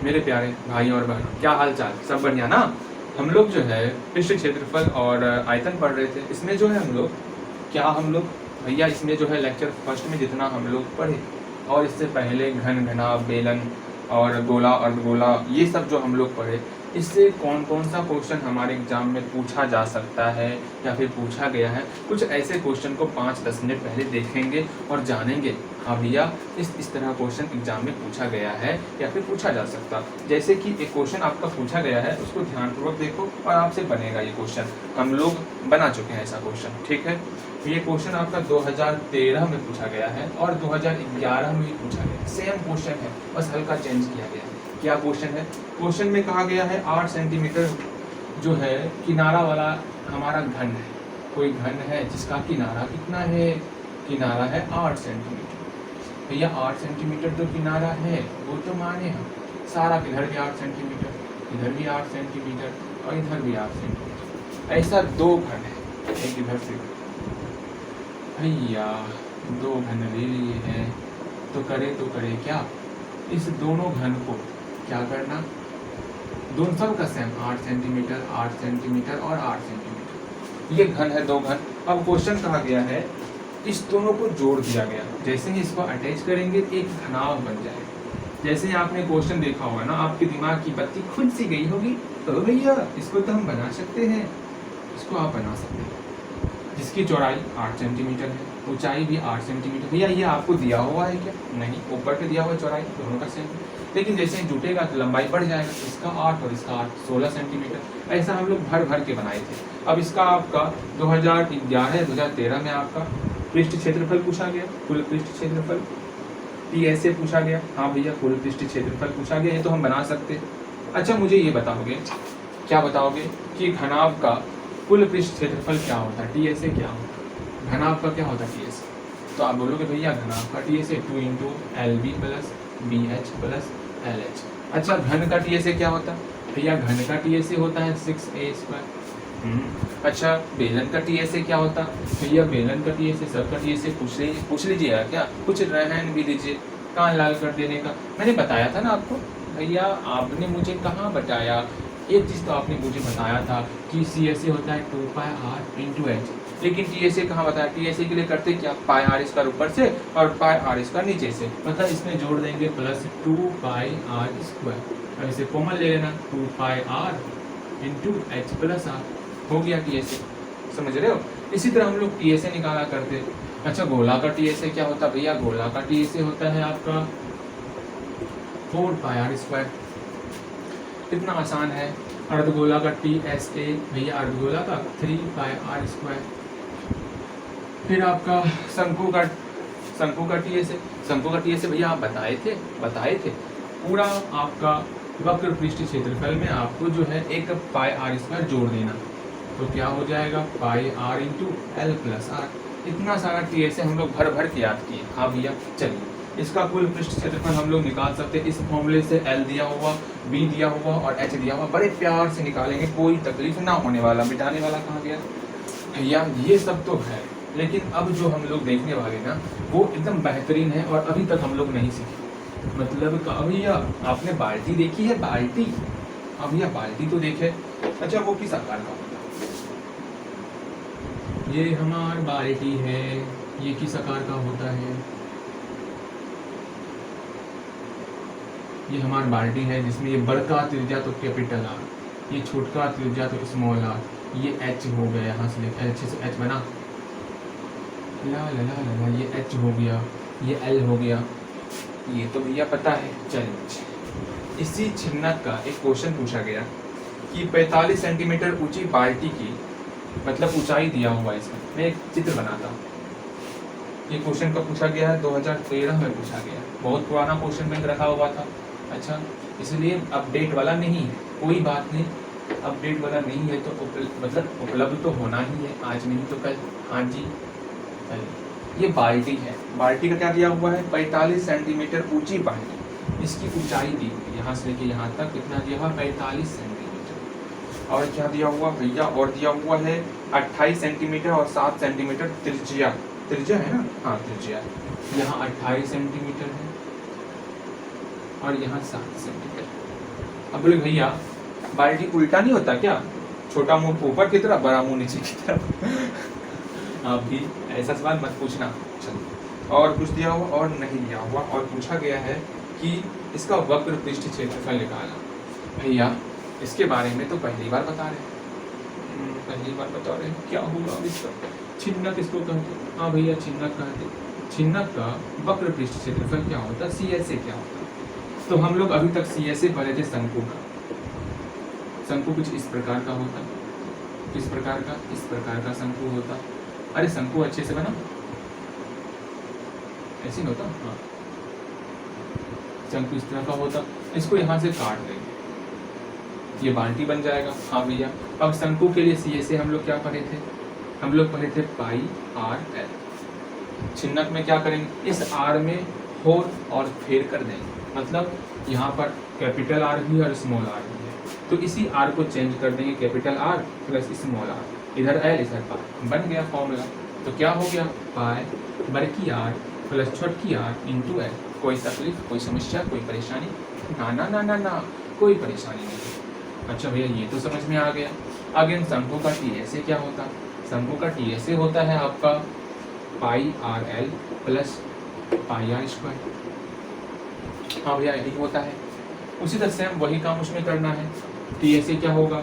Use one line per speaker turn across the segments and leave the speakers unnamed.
मेरे प्यारे भाई और बहनों, क्या हाल चाल, सब बढ़िया ना। हम लोग जो है पृष्ठ क्षेत्रफल और आयतन पढ़ रहे थे। इसमें जो है हम लोग भैया इसमें जो है लेक्चर फर्स्ट में जितना हम लोग पढ़े और इससे पहले घन, घनाभ, बेलन और गोला, अर्धगोला, ये सब जो हम लोग पढ़े, इससे कौन कौन सा क्वेश्चन हमारे एग्जाम में पूछा जा सकता है या फिर पूछा गया है, कुछ ऐसे क्वेश्चन को 5-10 मिनट पहले देखेंगे और जानेंगे। हाँ भैया, इस तरह क्वेश्चन एग्जाम में पूछा गया है या फिर पूछा जा सकता। जैसे कि एक क्वेश्चन आपका पूछा गया है, उसको ध्यानपूर्वक देखो और आपसे बनेगा ये क्वेश्चन। हम लोग बना चुके हैं ऐसा क्वेश्चन, ठीक है। ये क्वेश्चन आपका 2013 में पूछा गया है और 2011 में भी पूछा गया है। सेम क्वेश्चन है, बस हल्का चेंज किया गया है। क्या क्वेश्चन है? क्वेश्चन में कहा गया है 8 सेंटीमीटर जो है किनारा वाला हमारा घन है। कोई घन है जिसका किनारा कितना है? किनारा है 8 सेंटीमीटर। भैया 8 सेंटीमीटर जो किनारा है वो तो माने हम सारा, इधर भी 8 सेंटीमीटर, इधर भी 8 सेंटीमीटर और इधर भी 8 सेंटीमीटर। ऐसा 2 घन है, एक इधर से। भैया 2 घन ले लिए हैं तो करे क्या? इस दोनों घन को क्या करना? दोनों सब का सेम 8 सेंटीमीटर, 8 सेंटीमीटर और 8 सेंटीमीटर। ये घन है, 2 घन। अब क्वेश्चन कहा गया है इस दोनों को जोड़ दिया गया। जैसे ही इसको अटैच करेंगे एक घनाभ बन जाएगा। जैसे ही आपने क्वेश्चन देखा होगा ना, आपके दिमाग की बत्ती खुद सी गई होगी, तो भैया इसको तो हम बना सकते हैं, इसको आप बना सकते हैं। जिसकी चौड़ाई 8 सेंटीमीटर है, ऊंचाई भी 8 सेंटीमीटर। भैया ये आपको दिया हुआ है क्या? नहीं, ऊपर पे दिया हुआ है चौड़ाई, दोनों का सेम। लेकिन जैसे ही जुटेगा तो लंबाई बढ़ जाएगा, इसका 8 और इसका 8, 16 सेंटीमीटर। ऐसा हम लोग भर भर के बनाए थे। अब इसका आपका 2011-2013 में आपका पृष्ठ क्षेत्रफल पूछा गया, कुल पृष्ठ क्षेत्रफल TSA पूछा गया। हाँ भैया, कुल पृष्ठ क्षेत्रफल पूछा गया, ये तो हम बना सकते। अच्छा मुझे ये बताओगे, क्या बताओगे कि घनाभ का कुल पृष्ठ क्षेत्रफल क्या होता है? TSA क्या होता है? घनाभ का क्या होता है TSA? तो आप बोलोगे भैया घनाभ का TSA 2 × LB + BH + LH। अच्छा घन का TSA क्या होता है? भैया घन का TSA होता है 6a²। अच्छा बेलन का TSA क्या होता है? भैया बेलन का TSA, सबका TSA पूछ लीजिए क्या, कुछ रहन भी दीजिए, कान लाल कर देने का। मैंने बताया था ना आपको। भैया आपने मुझे कहाँ बताया? एक चीज़ तो आपने मुझे बताया था कि CSA होता है 2πr × h, लेकिन TSA कहाँ बताया? TSA के लिए करते क्या? πr² ऊपर से और πr² नीचे से, मतलब इसमें जोड़ देंगे +2πr²। और इसे कॉमन ले लेना, 2πr × h + r हो गया TSA। समझ रहे हो? इसी तरह हम लोग TSA निकाला करते। अच्छा गोला का TSA क्या होता? भैया गोला का TSA होता है आपका 4πr²। कितना आसान है। अर्धगोला का TSA, भैया अर्धगोला का 3πr²। फिर आपका शंकु का TSA भैया आप बताए थे। पूरा आपका वक्र पृष्ठ क्षेत्रफल में आपको जो है एक πr² जोड़ देना, तो क्या हो जाएगा? πr × L + r। इतना सारा TSA हम लोग भर भर के याद किए। हाँ भैया चलिए, इसका कुल पृष्ठ क्षेत्रफल हम लोग निकाल सकते हैं इस फॉर्मूले से। L दिया हुआ, B दिया हुआ और H दिया हुआ, बड़े प्यार से निकालेंगे, कोई तकलीफ ना होने वाला। मिटाने वाला कहाँ गया? भैया ये सब तो है, लेकिन अब जो हम लोग देखने वाले ना वो एकदम बेहतरीन है और अभी तक हम लोग नहीं सीखे। मतलब भैया आपने बाल्टी देखी है? बाल्टी, अब भैया बाल्टी तो देखे। अच्छा वो किस आकार का होता है? ये हमार बाल्टी है, ये किस आकार का होता है? ये हमार बाल्टी है जिसमें ये बड़का त्रिज्या तो कैपिटल R, ये छोटका त्रिज्या तो स्मॉल r, ये H हो गया, यहाँ से लिखा अच्छे से H बना, ला ये H हो गया, ये L हो गया, ये तो भैया पता है। चलिए इसी छिन्नक का एक क्वेश्चन पूछा गया कि 45 सेंटीमीटर ऊंची बाल्टी की, मतलब ऊंचाई दिया हुआ है इसका, मैं एक चित्र बनाता हूँ। ये क्वेश्चन कब पूछा गया है? 2013 में पूछा गया। बहुत पुराना क्वेश्चन बैंक रखा हुआ था। अच्छा इसलिए अपडेट वाला नहीं है, कोई बात नहीं, अपडेट वाला नहीं है तो मतलब उपलब्ध तो होना ही है, आज नहीं तो कल। हाँ जी ये बाल्टी है, बाल्टी का क्या दिया हुआ है? 45 सेंटीमीटर ऊंची बाल्टी, इसकी ऊंचाई दी हुई है यहाँ से लेके यहाँ तक, कितना दिया हुआ? 45 सेंटीमीटर। और क्या दिया हुआ भैया? और दिया हुआ है 28 सेंटीमीटर और 7 सेंटीमीटर त्रिज्या है ना? हाँ त्रिज्या, यहाँ 28 सेंटीमीटर है और यहाँ 7 सेंटीमीटर। अब बोले भैया बाल्टी उल्टा नहीं होता क्या, छोटा मुंह ऊपर की तरफ, बड़ा मुंह नीचे की तरफ। आप भी ऐसा सवाल मत पूछना। चलो और कुछ दिया हुआ और नहीं दिया हुआ, और पूछा गया है कि इसका वक्र पृष्ठ क्षेत्रफल निकाला। भैया इसके बारे में तो पहली बार बता रहे हैं, पहली बार बता रहे हैं। क्या हुआ अब इसका, छिन्नक इसको कहते, हाँ भैया छिन्नक कहते। छिन्नक का वक्र पृष्ठ क्षेत्रफल क्या होता है, CSA क्या होता है। तो हम लोग अभी तक CSA पढ़े थे शंकु का। शंकु कुछ इस प्रकार का होता, किस प्रकार का, इस प्रकार का शंकु होता। अरे शंकु अच्छे से बना, ऐसे नहीं होता, हाँ शंकु इस तरह का होता। इसको यहाँ से काट देंगे, ये बाल्टी बन जाएगा। हाँ भैया अब शंकु के लिए CSA हम लोग क्या पढ़े थे, हम लोग पढ़े थे पाई आर एल। छिन्नक में क्या करेंगे, इस R में होल और फेर कर देंगे, मतलब यहाँ पर कैपिटल R भी और स्मॉल r भी है, तो इसी R को चेंज कर देंगे, capital R plus small r, इधर L इधर पाई, बन गया फॉर्मूला। तो क्या हो गया, पाई बड़की R प्लस छोटकी r इंटू L। कोई तकलीफ, कोई समस्या, कोई परेशानी, ना ना ना ना ना, कोई परेशानी नहीं। अच्छा भैया ये तो समझ में आ गया। अगेन शंकु का TSA क्या होता, शंकु का TSA होता है आपका pi R L plus pi R square. हाँ भैया यही होता है। उसी तरह से हम वही काम उसमें करना है। TSA क्या होगा,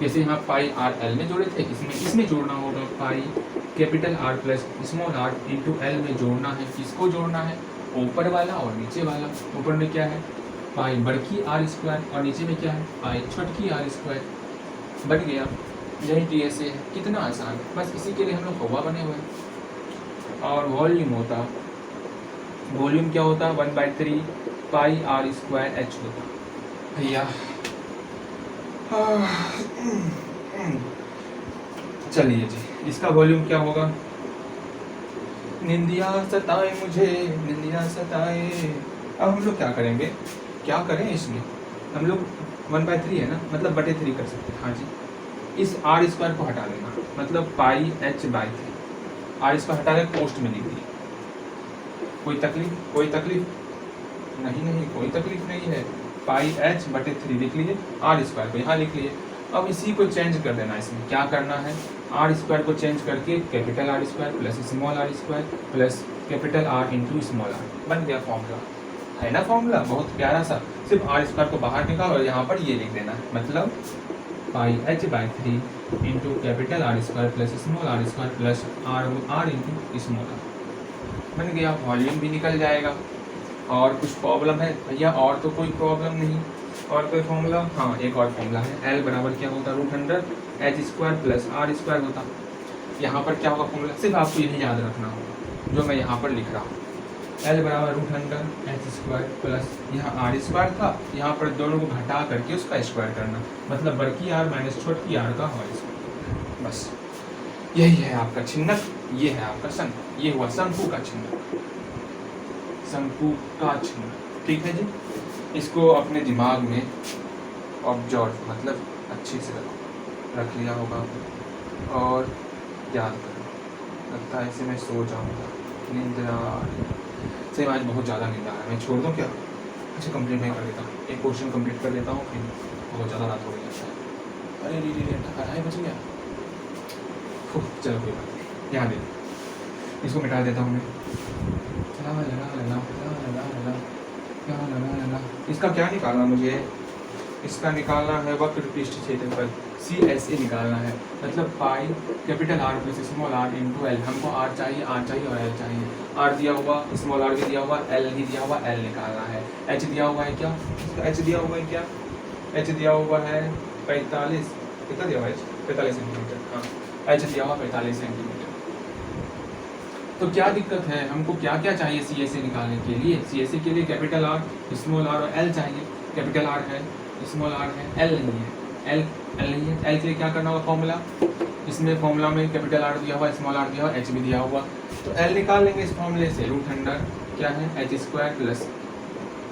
जैसे यहाँ पाई आर एल में जोड़े थे, इसमें जोड़ना होगा pi capital R plus small r into L में जोड़ना है। किसको जोड़ना है, ऊपर वाला और नीचे वाला। ऊपर में क्या है पाई बड़की R स्क्वायर और नीचे में क्या है पाई छोटकी R स्क्वायर, बन गया। यही TSA है, कितना आसान, बस इसी के लिए हम लोग कौवा बने हुए हैं। और वॉल्यूम होता, वॉल्यूम क्या होता, 1/3 पाई R स्क्वायर H होता। भैया चलिए जी, इसका वॉल्यूम क्या होगा, निंदिया सताए मुझे, निंदिया सताए। अब हम लोग क्या करेंगे, क्या करें इसमें, हम लोग 1/3 है ना, मतलब बटे 3 कर सकते हैं। हाँ जी, इस R स्क्वायर को हटा देना, मतलब पाई H/3। R स्क्वायर हटा के पोस्ट में लिख दिए। कोई तकलीफ, कोई तकलीफ नहीं, नहीं कोई तकलीफ नहीं है। पाई H/3 लिख लीजिए, R स्क्वायर को यहाँ लिख लीजिए। अब इसी को चेंज कर देना, इसमें क्या करना है, R स्क्वायर को चेंज करके capital R square plus small r square plus capital R into small r, बन गया फॉर्मूला। है ना फॉर्मूला बहुत प्यारा सा, सिर्फ R स्क्वायर को बाहर निकालो और यहाँ पर ये लिख देना है, मतलब पाई H/3 into capital R square plus small r square plus R into small r, बन गया। वॉल्यूम भी निकल जाएगा। और कुछ प्रॉब्लम है भैया, और तो कोई प्रॉब्लम नहीं। और कोई फॉर्मूला, हाँ एक और फॉर्मूला है, L बराबर क्या होता, √100 H square plus R square होता। यहाँ पर क्या होगा फॉर्मूला, सिर्फ आपको यही याद रखना होगा जो मैं यहाँ पर लिख रहा हूँ। L बराबर √100 H स्क्वायर प्लस यहाँ R स्क्वायर था, यहाँ पर दोनों को घटा करके उसका स्क्वायर करना, मतलब बड़की R माइनस छोटकी R का होल स्क्वायर। बस यही है आपका छिन्नक, ये है आपका शंकु, ये हुआ शंकु का छिन्नक, शंकु का छिन्नक। ठीक है जी, इसको अपने दिमाग में ऑब्जर्व, मतलब अच्छे से रख लिया होगा और याद करो। लगता है ऐसे मैं सो जाऊँगा, नींद आ रही है सही, आज बहुत ज़्यादा नींद आ रहा है। मैं छोड़ दूँ क्या, अच्छा कंप्लीट नहीं कर देता, एक क्वेश्चन कंप्लीट कर देता हूँ, फिर बहुत ज़्यादा रात हो गई लगता है। अरे रे बच गया, चलो कोई बात नहीं, यहाँ दे इसको मिटा देता हूँ मैं। इसका क्या निकालना मुझे, इसका निकालना है वक्र पृष्ठ क्षेत्रफल, CSA निकालना है, मतलब pi capital R plus small r into L. हमको R चाहिए और L चाहिए। R दिया हुआ, स्मॉल r भी दिया हुआ, L नहीं दिया हुआ, L निकालना है। H दिया हुआ है क्या, H दिया हुआ है क्या, H दिया हुआ है 45, कितना दिया हुआ है 45 सेंटीमीटर, हाँ H दिया हुआ 45 सेंटीमीटर। तो क्या दिक्कत है, हमको क्या क्या चाहिए CSA निकालने के लिए। CSA के लिए कैपिटल R, स्मॉल r और L चाहिए। कैपिटल R है, स्मॉल r है, L नहीं है, L नहीं है। L के लिए क्या करना होगा फॉर्मूला, इसमें फॉर्मूला में कैपिटल R दिया हुआ, स्मॉल r दिया हुआ, H भी दिया हुआ, तो L निकाल लेंगे इस फॉर्मूले से। √100 क्या है H square plus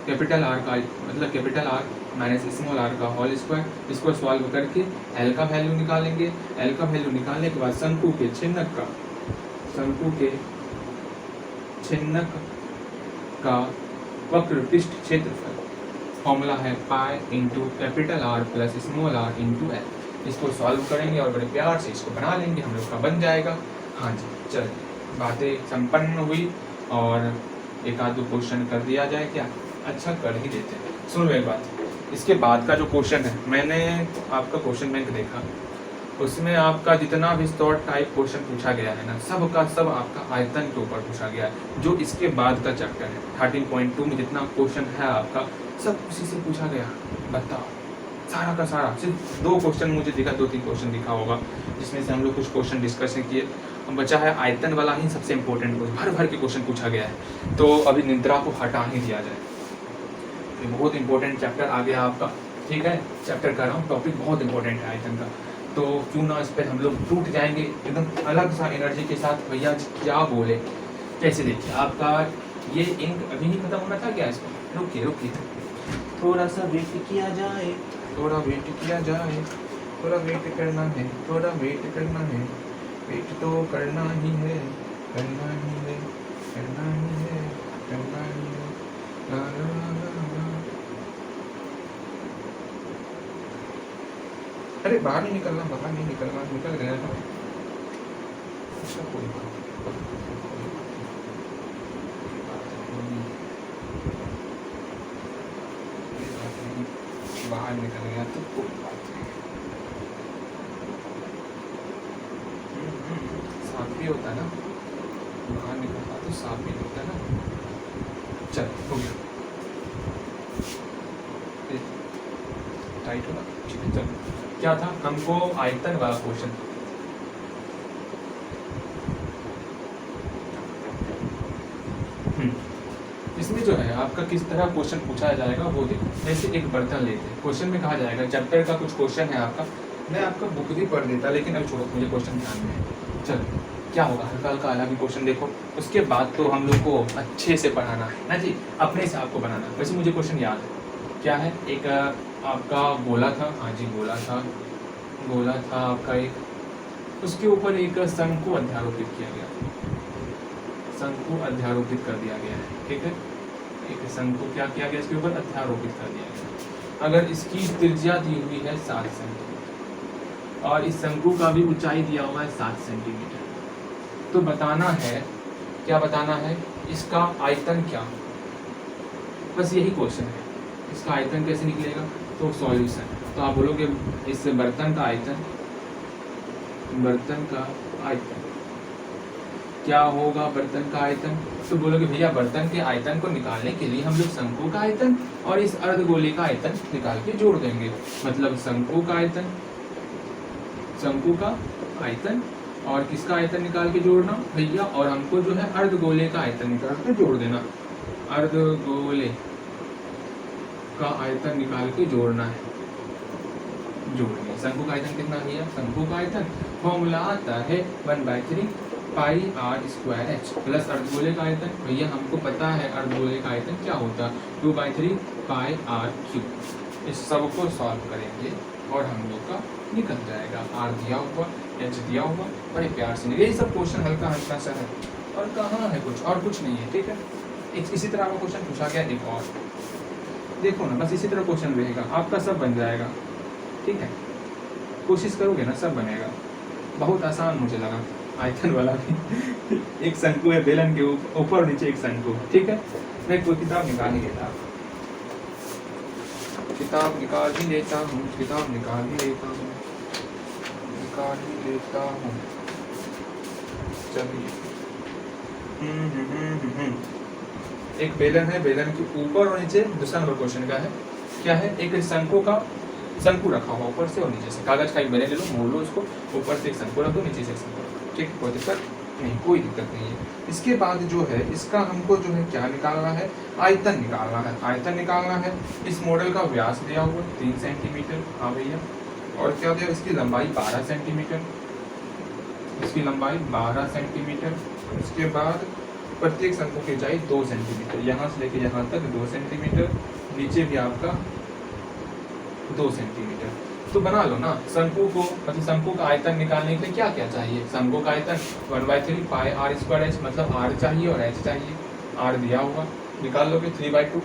capital R का, मतलब capital R minus small r का होल स्क्वायर। इसको सॉल्व करके L का वैल्यू निकालेंगे। L का वैल्यू निकालने के बाद शंकु के छिन्नक का, शंकु के छिन्नक का वक्र पृष्ठ क्षेत्रफल फॉर्मूला है pi into capital R plus small R into L. इसको सॉल्व करेंगे और बड़े प्यार से इसको बना लेंगे, हम लोग का बन जाएगा। हाँ जी, चलिए बातें संपन्न हुई और एक आध दो क्वेश्चन कर दिया जाए क्या? अच्छा कर ही देते हैं। सुनो एक बात, इसके बाद का जो क्वेश्चन है, मैंने आपका क्वेश्चन बैंक देखा, उसमें आपका जितना भी शॉर्ट टाइप क्वेश्चन पूछा गया है ना, सब का सब आपका आयतन के ऊपर पूछा गया है। जो इसके बाद का चैप्टर है 13.2 में जितना क्वेश्चन है आपका, सब उसी से पूछा गया। बताओ, सारा का सारा, सिर्फ 2 क्वेश्चन मुझे दिखा, 2-3 क्वेश्चन दिखा होगा, जिसमें से हम लोग कुछ क्वेश्चन डिस्कशन किए। बचा है आयतन वाला ही सबसे इंपॉर्टेंट क्वेश्चन, भर भर के क्वेश्चन पूछा गया है। तो अभी निद्रा को हटा ही दिया जाए। ये बहुत इंपॉर्टेंट चैप्टर आ गया आपका, ठीक है? चैप्टर कर रहा हूँ, टॉपिक बहुत इंपॉर्टेंट है आयतन का, तो क्यों ना इस पर हम लोग टूट जाएंगे एकदम अलग सा एनर्जी के साथ। भैया क्या बोले, कैसे देखिए आपका ये इंक अभी नहीं खत्म होना था क्या? इसको रुकिए रुकिए, थोड़ा सा वेट किया जाए, थोड़ा वेट किया जाए, थोड़ा वेट करना है, थोड़ा वेट करना है, वेट तो करना ही है, करना ही है, करना ही है, करना ही है। ला ला ला ला। अरे बाहर नहीं निकलना, बाहर नहीं निकलना, निकल गया था। अच्छा कोई बात नहीं, बाहर निकल गया तो कोई बात नहीं। साफ भी होता है ना, बाहर निकलता तो साफ भी होता है ना। चल हो गया, टाइट होगा, ठीक है। चल क्या था, हमको आयतन वाला क्वेश्चन, इसमें जो है आपका किस तरह क्वेश्चन पूछा जाएगा वो देखो। जैसे एक बर्तन लेते हैं, क्वेश्चन में कहा जाएगा, चैप्टर का कुछ क्वेश्चन है आपका, मैं आपका बुक भी पढ़ देता, लेकिन अभी छोड़ो, मुझे क्वेश्चन ध्यान में है। चलो क्या होगा, हल्का हल्का अलग ही क्वेश्चन देखो, उसके बाद तो हम लोग को अच्छे से पढ़ाना है ना जी, अपने से आपको बनाना। वैसे मुझे क्वेश्चन याद है, क्या है, एक आपका गोला था, हाँ जी गोला था, गोला था आपका एक, उसके ऊपर एक शंकु अध्यारोपित किया गया, शंकु अध्यारोपित कर दिया गया है, ठीक है। एक शंकु क्या किया गया, इसके ऊपर अध्यारोपित कर दिया गया। अगर इसकी त्रिज्या दी हुई है 7 सेंटीमीटर और इस शंकु का भी ऊंचाई दिया हुआ है 7 सेंटीमीटर, तो बताना है, क्या बताना है, इसका आयतन क्या, बस यही क्वेश्चन है। इसका आयतन कैसे निकलेगा, तो सॉल्यूशन, तो आप बोलोगे इस बर्तन का आयतन, बर्तन का आयतन क्या होगा, बर्तन का आयतन, तो बोलोगे भैया बर्तन के आयतन को निकालने के लिए हम लोग शंकु का आयतन और इस अर्धगोले का आयतन निकाल के जोड़ देंगे। मतलब शंकु का आयतन, शंकु का आयतन और किसका आयतन निकाल के जोड़ना भैया, और हमको जो है अर्धगोले का आयतन निकाल के जोड़ देना, अर्धगोले का आयतन निकाल के जोड़ना है, जोड़िए। शंकु का आयतन कितना भैया, शंकु का आयतन फॉर्मूला आता है 1/3 पाई आर स्क्वायर एच प्लस अर्धगोले का आयतन, भैया हमको पता है अर्धगोले का आयतन क्या होता है, 2/3 पाई आर क्यूब। इस सब को सॉल्व करेंगे और हम लोग का निकल जाएगा, आर दिया हुआ, एच दिया हुआ, बड़े प्यार से। यही सब क्वेश्चन हल्का हल्का सा है, और कहाँ है कुछ, और कुछ नहीं है, ठीक है। इसी तरह का क्वेश्चन पूछा गया एक और, देखो ना, बस इसी तरह क्वेश्चन रहेगा, आपका सब बन जाएगा, ठीक है। कोशिश करोगे ना सब बनेगा, बहुत आसान मुझे लगा आयतन वाला भी। एक शंकु है बेलन के ऊपर और नीचे एक शंकु, ठीक है। मैं कोई किताब निकाल ही लेता हूँ, किताब निकाल ही लेता हूँ, किताब निकाल ही लेता हूँ, निकाल ही लेता हूँ। चलिए, एक बेलन है, बेलन के ऊपर और नीचे, दूसरा नंबर क्वेश्चन का है, क्या है, एक शंकु का, शंकु रखा हुआ ऊपर से और नीचे से, कागज का एक बेलन ले लो, मोड़ लो उसको, ऊपर से एक शंकु रख दो, नीचे से एक शंकु, ठीक, कोई दिक्कत नहीं, कोई दिक्कत नहीं है। इसके बाद जो है इसका हमको जो है क्या निकालना है, आयतन निकालना है, आयतन निकालना है। इस मॉडल का व्यास दिया हुआ 3 सेंटीमीटर, हाँ भैया, और क्या दिया, इसकी लंबाई 12 सेंटीमीटर, इसकी लंबाई 12 सेंटीमीटर। इसके बाद प्रत्येक शंकु की ऊंचाई 2 सेंटीमीटर, यहाँ से लेके यहाँ तक 2 सेंटीमीटर, नीचे भी आपका 2 सेंटीमीटर। तो बना लो ना शंकु को, मतलब शंकु का आयतन निकालने के लिए क्या क्या चाहिए, शंकु का आयतन 1/3 पाई आर स्क्वायर एच, मतलब आर चाहिए और एच चाहिए। आर दिया हुआ निकाल लोगे 3/2,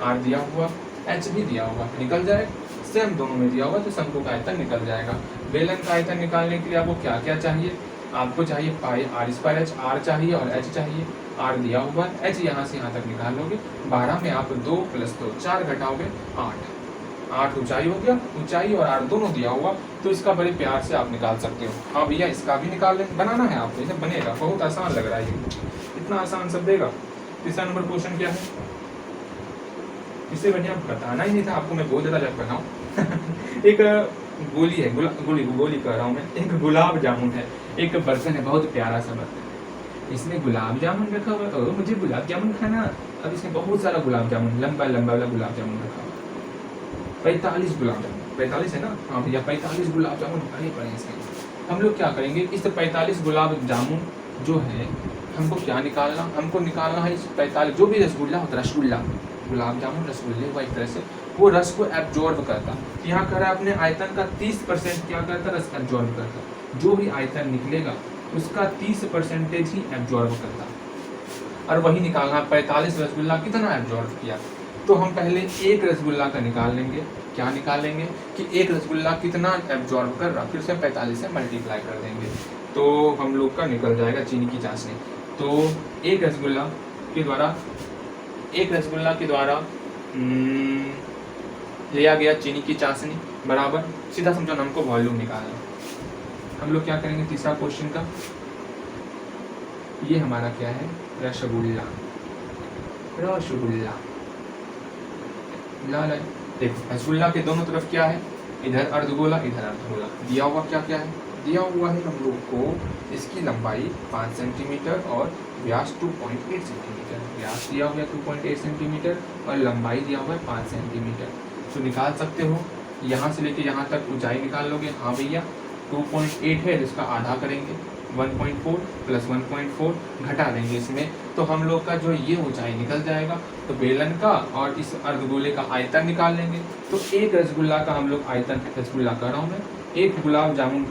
आर दिया हुआ एच भी दिया हुआ निकल जाएगा, सेम दोनों में दिया हुआ तो शंकु का आयतन निकल जाएगा। बेलन का आयतन निकालने के लिए आपको क्या क्या चाहिए, आपको चाहिए पाई आर स्क्वायर एच, आर चाहिए और एच चाहिए। आर दिया हुआ है, एच यहाँ से यहाँ तक निकाल लोगे, 12 में आप 2 + 2 4 घटाओगे 8, 8 ऊंचाई हो गया, ऊंचाई और आर दोनों दिया हुआ, तो इसका बड़े प्यार से आप निकाल सकते हो। हाँ भैया इसका भी निकाल लें, बनाना है आपको, इसे बनेगा, बहुत आसान लग रहा है ये, इतना आसान सब देगा। तीसरा नंबर क्वेश्चन क्या है, इससे बढ़िया बताना ही नहीं था आपको, मैं बहुत ज़्यादा जब बनाऊँ एक गोली है, गोली कह रहा हूँ मैं, एक गुलाब जामुन है, एक बर्तन है, बहुत प्यारा सा बर्तन, इसमें गुलाब जामुन रखा हुआ है, मुझे गुलाब जामुन खाना। अब इसमें बहुत सारा गुलाब जामुन, लंबा लंबा वाला गुलाब जामुन रखा हुआ, 45 गुलाब जामुन, 45 है ना, हाँ भैया 45 गुलाब जामुन भरे पड़े हैं इसमें। हम लोग क्या करेंगे, इस 45 गुलाब जामुन जो है हमको क्या निकालना, हमको निकालना है इस 45, जो भी रसगुल्ला होता है, रसगुल्ला गुलाब जामुन रसगुल्ले हुआ एक तरह से, वो रस को एब्जॉर्ब करता। यहाँ कह रहा है अपने आयतन का 30% क्या करता, रस एब्जॉर्ब करता, जो भी आयतन निकलेगा उसका 30% ही एब्जॉर्ब करता, और वही निकालना 45 रसगुल्ला कितना एब्जॉर्ब किया। तो हम पहले एक रसगुल्ला का निकाल लेंगे, क्या निकालेंगे कि एक रसगुल्ला कितना एब्जॉर्ब कर रहा, फिर से 45 से मल्टीप्लाई कर देंगे, तो हम लोग का निकल जाएगा चीनी की चाशनी। तो एक रसगुल्ला के द्वारा लिया गया चीनी की चाशनी बराबर, सीधा समझो हमको वॉल्यूम निकालना। हम लोग क्या करेंगे, तीसरा क्वेश्चन का, ये हमारा क्या है, रसगुल्ला, लाल है। देखो रसगुल्ला के दोनों तरफ क्या है, इधर अर्धगोला इधर अर्धगोला, दिया हुआ क्या क्या है, दिया हुआ है हम लोग को इसकी लंबाई 5 सेंटीमीटर और व्यास 2.8 सेंटीमीटर, व्यास दिया हुआ है 2.8 सेंटीमीटर और लंबाई दिया हुआ है 5 सेंटीमीटर। तो निकाल सकते हो, यहाँ से लेके यहाँ तक ऊंचाई निकाल लोगे। हाँ भैया 2.8 है, जिसका आधा करेंगे 1.4 + 1.4 घटा देंगे इसमें, तो हम लोग का जो ये ऊंचाई निकल जाएगा। तो बेलन का और इस अर्धगोले का आयतन निकाल लेंगे। तो एक रसगुल्ला का हम लोग आयतन, रसगुल्ला कर रहा हूँ मैं, एक गुलाब जामुन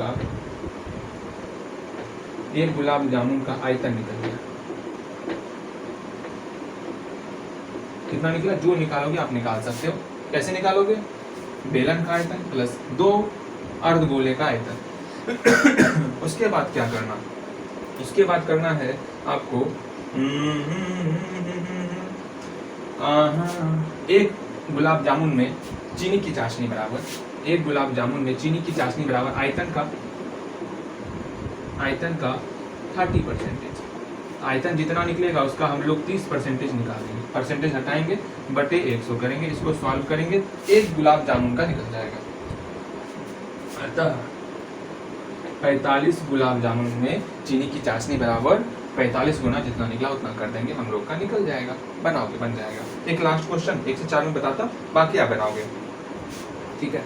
का आयतन निकल गया, कितना निकला, जो निकालोगे आप निकाल सकते हो। कैसे निकालोगे, बेलन का आयतन प्लस 2 अर्धगोले का आयतन उसके बाद क्या करना, उसके बाद करना है आपको एक गुलाब जामुन में चीनी की चाशनी बराबर, एक गुलाब जामुन में चीनी की चाशनी बराबर आयतन का 30%, आयतन जितना निकलेगा उसका हम लोग 30% निकालेंगे, परसेंटेज हटाएंगे बटे 100 करेंगे, इसको सॉल्व करेंगे, एक गुलाब जामुन का निकल जाएगा। अतः 45 गुलाब जामुन में चीनी की चाशनी बराबर 45 गुना जितना निकला उतना कर देंगे, हम लोग का निकल जाएगा, बनाओगे बन जाएगा। एक लास्ट क्वेश्चन 1 से 4 में बताता, बाकी आप बनाओगे, ठीक है।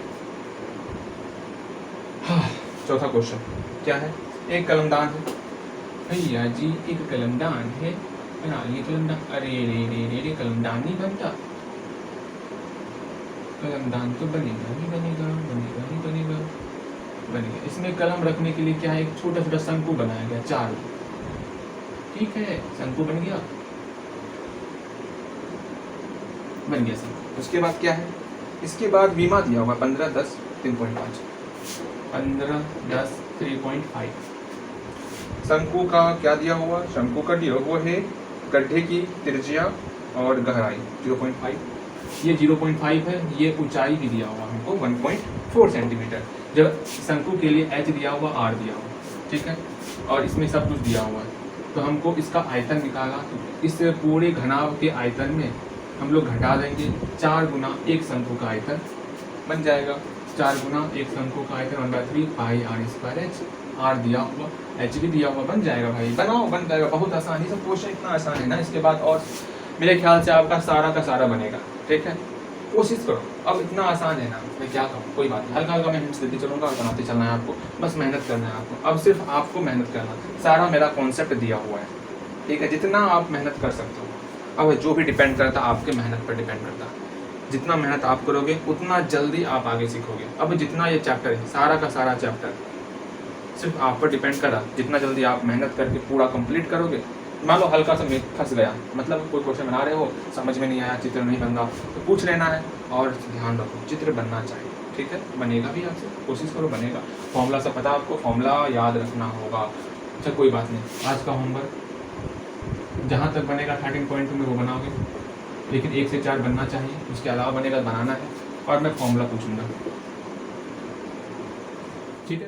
हाँ, चौथा क्वेश्चन क्या है, एक कलमदान है भैया जी, एक कलमदान है, बना लिए कलमदान, अरे रे कलमदान नहीं बनता, कलमदान तो बनेगा। इसमें कलम रखने के लिए क्या है, एक छोटा छोटा शंकु बनाया गया 4, ठीक है, शंकु बन गया शंकु। उसके बाद क्या है, इसके बाद बीमा दिया हुआ 15, 10, 3.5, 15, 10, 3.5। शंकु का क्या दिया हुआ, शंकु का दिया हुआ है गड्ढे की त्रिज्या और गहराई 0.5, ये 0.5 है, ये ऊंचाई भी दिया हुआ हमको 1.4 सेंटीमीटर। जब शंकु के लिए h दिया हुआ, r दिया हुआ, ठीक है, और इसमें सब कुछ दिया हुआ है, तो हमको इसका आयतन निकाला। इस पूरे घनाभ के आयतन में हम लोग घटा देंगे 4 गुना एक शंकु का आयतन बन जाएगा, 4 गुना एक शंकु का आयतन 1/3 पाई r स्क्वायर h, r दिया हुआ h भी दिया हुआ, बन जाएगा भाई, बनाओ बन जाएगा, बहुत आसान है सब क्वेश्चन, इतना आसान है ना। इसके बाद और मेरे ख्याल से आपका सारा का सारा बनेगा, ठीक है, कोशिश करो, अब इतना आसान है ना, मैं क्या कहूँ, कोई बात नहीं, हल्का हल्का मैं हिंट्स देते चलूँगा और बनाते चलना है आपको, बस मेहनत करना है आपको, अब सिर्फ आपको मेहनत करना, सारा मेरा कॉन्सेप्ट दिया हुआ है, ठीक है, जितना आप मेहनत कर सकते हो। अब जो भी डिपेंड करता है आपके मेहनत पर डिपेंड करता है, जितना मेहनत आप करोगे उतना जल्दी आप आगे सीखोगे। अब जितना ये चैप्टर है, सारा का सारा चैप्टर सिर्फ आप पर डिपेंड करा, जितना जल्दी आप मेहनत करके पूरा कंप्लीट करोगे मान लो हल्का सा फंस गया, मतलब कोई क्वेश्चन बना रहे हो, समझ में नहीं आया, चित्र नहीं बन रहा, तो पूछ लेना है और ध्यान रखो चित्र बनना चाहिए, ठीक है, बनेगा भी आपसे, कोशिश करो बनेगा। फॉर्मूला सब पता आपको, फॉर्मूला याद रखना होगा। अच्छा कोई बात नहीं, आज का होमवर्क जहाँ तक बनेगा 13.2 में वो बनाओगे, लेकिन 1 से 4 बनना चाहिए, उसके अलावा बनेगा बनाना है, और मैं फॉर्मूला पूछूंगा, ठीक है।